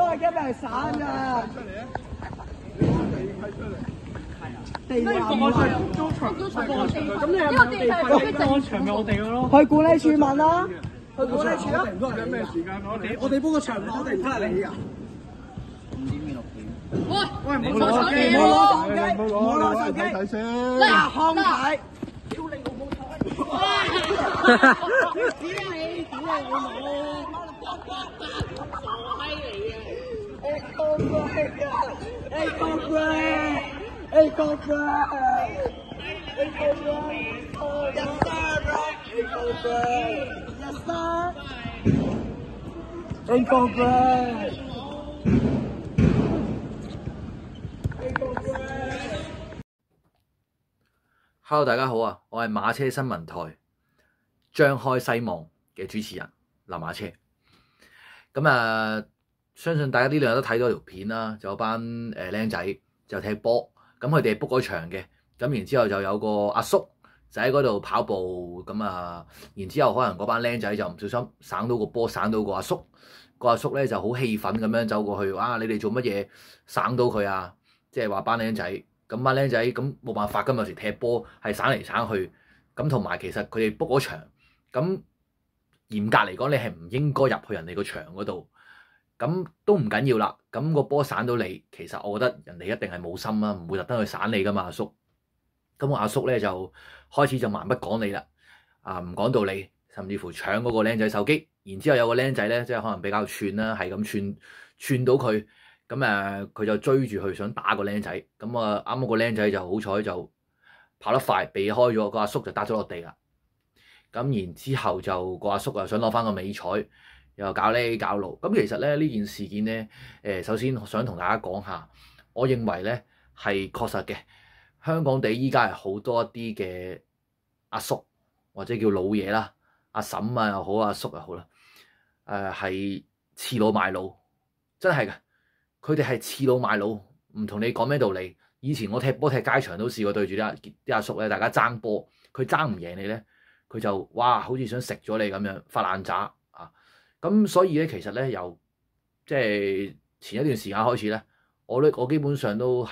啊，一定係散㗎。地話唔係租場，咁你係咪地方場咪我哋嘅咯？去管理處問啦，去管理處啦。咩時間我哋幫個場，我哋唔睇你㗎。5點到6點。喂，唔好攞手機，唔好攞手機，睇先。嗱，康體。屌你老母彩！屌你老母！傻閪嚟嘅 ，Echo Break 啊 ，Echo Break，Echo Break，Echo Break，Yes sir，Echo Break，Yes sir，Echo Break。Echo Break。Hello， 大家好啊！我係馬車新聞台張開西望嘅主持人林馬車。咁相信大家呢兩日都睇到條片啦，就有班僆仔就踢波，咁佢哋 book 咗場嘅，咁然之後就有個阿叔就喺嗰度跑步，然之後可能嗰班僆仔就唔小心省到個波，省到個阿叔，個阿叔咧就好氣憤咁樣走過去，哇！你哋做乜嘢省到佢啊？即係話班僆仔，咁班僆仔咁冇辦法，今日有時踢波係省嚟省去，咁同埋其實佢哋 book 咗場，咁嚴格嚟講，你係唔應該入去人哋個場嗰度。咁都唔緊要啦，咁個波散到你，其實我覺得人哋一定係冇心啦，唔會特登去散你噶嘛，阿叔。咁我阿叔咧就開始就蠻不講理啦，唔講道理，甚至乎搶嗰個僆仔手機。然之後有個僆仔咧，即係可能比較串啦，係咁串到佢，咁佢就追住佢想打個僆仔。咁啱啱個僆仔就好彩就跑得快，避開咗，個阿叔就打咗落地啦。咁然之後就個阿叔又想攞翻個美彩。又搞呢搞路，咁其實咧呢件事件咧，首先想同大家講下，我認為咧係確實嘅，香港地依家係好多一啲嘅阿叔或者叫老嘢啦，阿嬸啊又好，阿叔又好啦，係恃老賣老，真係嘅，佢哋係恃老賣老，唔同你講咩道理。以前我踢波踢街場都試過對住啲阿叔咧，大家爭波，佢爭唔贏你咧，佢就哇好似想食咗你咁樣發爛渣。咁所以咧，其實咧由即係前一段時間開始咧，我基本上都唔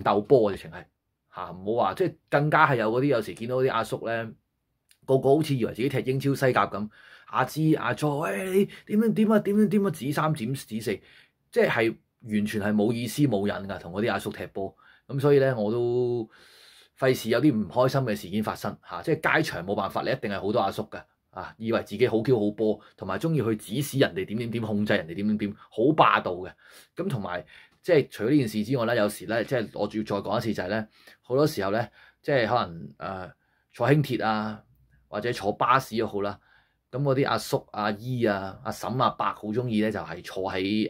鬥波嘅，直情係唔好話即係更加係有嗰啲有時見到啲阿叔咧，個個好似以為自己踢英超西甲咁，阿芝阿佐，喂你點啊指三指四，即係完全係冇意思冇癮㗎，同嗰啲阿叔踢波。咁所以咧，我都費事有啲唔開心嘅事件發生即係街場冇辦法，你一定係好多阿叔㗎。以為自己好 Q 好波，同埋中意去指使人哋點，控制人哋點，好霸道嘅。咁同埋即係除咗呢件事之外咧，有時咧即係我仲要再講一次就係咧，好多時候咧即係可能坐輕鐵啊，或者坐巴士都好啦。咁嗰啲阿叔阿姨啊、阿嬸阿伯好中意咧，就係坐喺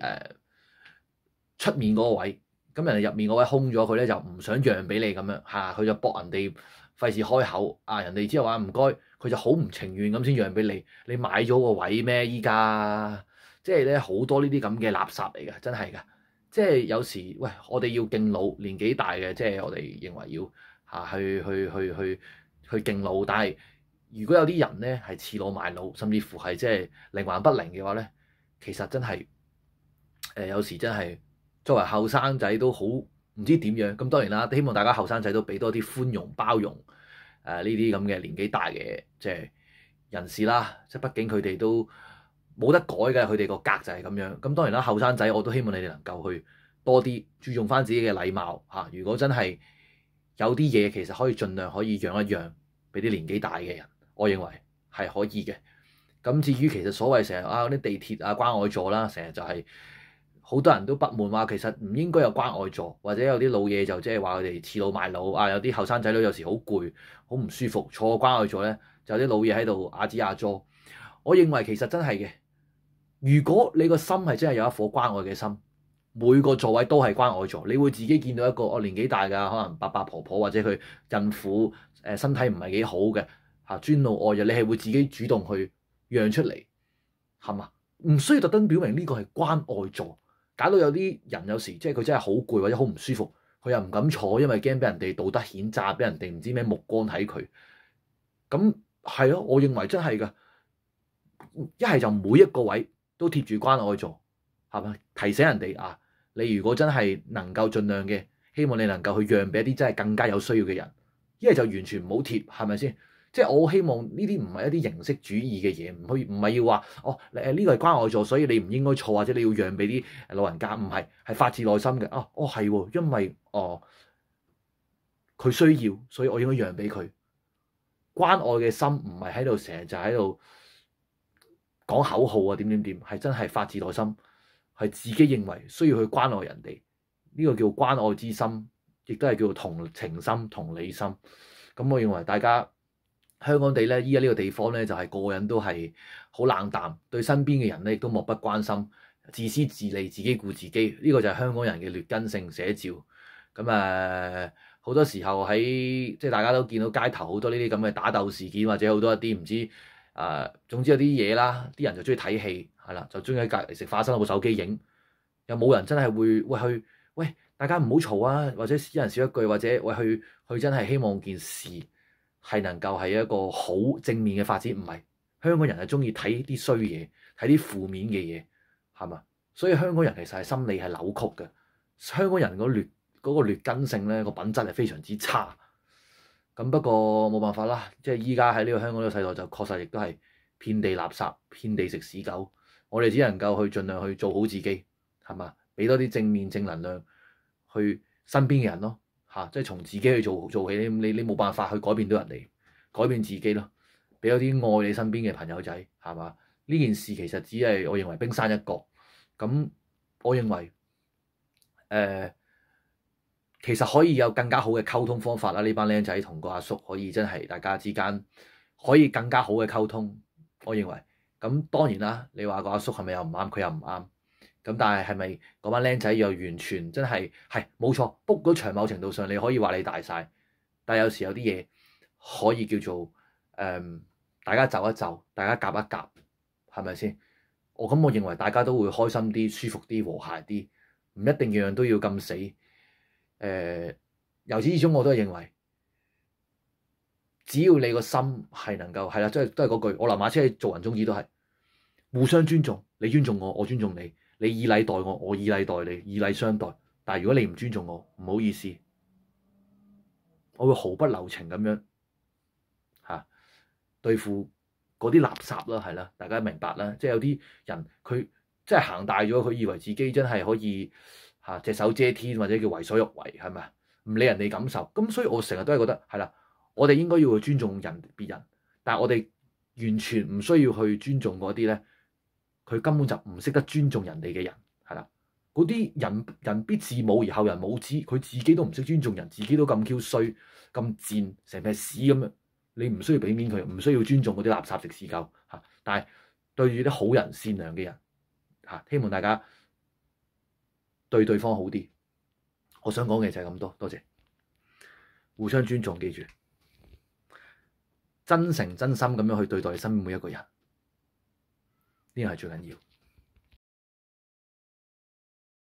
出面嗰個位。咁人哋入面嗰位空咗，佢咧就唔想讓俾你咁樣佢就搏人哋費事開口人哋之後話唔該，佢就好唔情願咁先讓俾你。你買咗個位咩？依家即係咧好多呢啲咁嘅垃圾嚟㗎，真係㗎。即係有時喂，我哋要敬老，年紀大嘅，即係我哋認為要去敬老。但係如果有啲人咧係恃老賣老，甚至乎係即係靈魂不靈嘅話咧，其實真係有時真係作為後生仔都好唔知點樣。咁當然啦，希望大家後生仔都俾多啲寬容包容呢啲咁嘅年紀大嘅即係人士啦。即係畢竟佢哋都冇得改嘅，佢哋個格就係咁樣。咁當然啦，後生仔我都希望你哋能夠去多啲注重翻自己嘅禮貌如果真係有啲嘢其實可以盡量可以讓一讓俾啲年紀大嘅人，我認為係可以嘅。咁至於其實所謂成日嗰啲地鐵關愛座啦，成日就係好多人都不滿話，其實唔應該有關愛座，或者有啲老嘢就即係話佢哋恃老賣老有啲後生仔女有時好攰好唔舒服，坐個關愛座咧就有啲老嘢喺度阿支阿佐。我認為其實真係嘅，如果你個心係真係有一顆關愛嘅心，每個座位都係關愛座，你會自己見到一個年紀大㗎，可能伯伯婆婆或者佢孕婦身體唔係幾好嘅尊老愛幼，你係會自己主動去讓出嚟，係嘛？唔需要特登表明呢個係關愛座，搞到有啲人有時即係佢真係好攰或者好唔舒服，佢又唔敢坐，因為驚俾人哋道德譴責，俾人哋唔知咩目光睇佢。咁係咯，我認為真係㗎，一係就每一個位都貼住關愛座係咪？提醒人哋啊，你如果真係能夠盡量嘅，希望你能夠去讓俾一啲真係更加有需要嘅人，一係就完全唔好貼，係咪先？即係我好希望呢啲唔係一啲形式主義嘅嘢，唔係要話哦呢個係關愛座，所以你唔應該錯，或者你要讓俾啲老人家，唔係，係發自內心嘅。係喎，因為佢需要，所以我應該讓俾佢。關愛嘅心唔係喺度成日就喺度講口號啊，點，係真係發自內心，係自己認為需要去關愛人哋，呢個叫關愛之心，亦都係叫做同情心、同理心。咁我認為大家香港地咧，依家呢個地方咧，就係個個人都係好冷淡，對身邊嘅人咧亦都漠不關心，自私自利，自己顧自己。呢個就係香港人嘅劣根性寫照。咁好多時候喺即係大家都見到街頭好多呢啲咁嘅打鬥事件，或者好多一啲唔知總之有啲嘢啦，啲人就中意睇戲，係啦，就中意喺隔離食花生攞部手機影，又冇人真係會喂大家唔好嘈啊，或者一人少一句，或者去真係希望件事係能夠係一個好正面嘅發展。唔係，香港人係中意睇啲衰嘢，睇啲負面嘅嘢，係嘛？所以香港人其實係心理係扭曲嘅，香港人嗰個劣根性咧，個品質係非常之差。咁不過冇辦法啦，即係依家喺呢個香港呢個世代就確實亦都係遍地垃圾、遍地食屎狗。我哋只能夠去盡量去做好自己，係嘛？俾多啲正面正能量去身邊嘅人咯，即係從自己去做起。你冇辦法去改變到人哋，改變自己咯。俾多啲愛你身邊嘅朋友仔，係嘛？呢件事其實只係我認為冰山一角。咁我認為其實可以有更加好嘅溝通方法啦。呢班僆仔同個阿叔可以真係大家之間可以更加好嘅溝通。我認為咁當然啦，你話個阿叔係咪又唔啱？佢又唔啱。咁但係咪嗰班僆仔又完全真係冇錯？book 嗰場某程度上你可以話你大晒，但係有時有啲嘢可以叫做大家就一就，大家夾一夾，係咪先？我認為大家都會開心啲、舒服啲、和諧啲，唔一定樣樣都要咁死。由始至終我都係認為，只要你個心係能夠係啦，即係都係嗰句，我林馬車做人宗旨都係互相尊重，你尊重我，我尊重你，你以禮待我，我以禮待你，以禮相待。但係如果你唔尊重我，唔好意思，我會毫不留情咁樣對付嗰啲垃圾啦，係啦，大家明白啦。即係有啲人佢真係行大咗，佢以為自己真係可以隻手遮天，或者叫為所欲為，係咪？唔理人哋感受。咁所以我成日都係覺得係啦，我哋應該要去尊重別人，但係我哋完全唔需要去尊重嗰啲咧，佢根本就唔識得尊重人哋嘅人，係啦。嗰啲人必自侮而後人侮之，佢自己都唔識尊重人，自己都咁 Q 衰、咁賤，成片屎咁樣。你唔需要俾面佢，唔需要尊重嗰啲垃圾食屎狗但係對住啲好人善良嘅人希望大家對對方好啲。我想講嘅就係咁多，多謝。互相尊重，記住，真誠真心咁樣去對待你身邊每一個人，呢個係最緊要。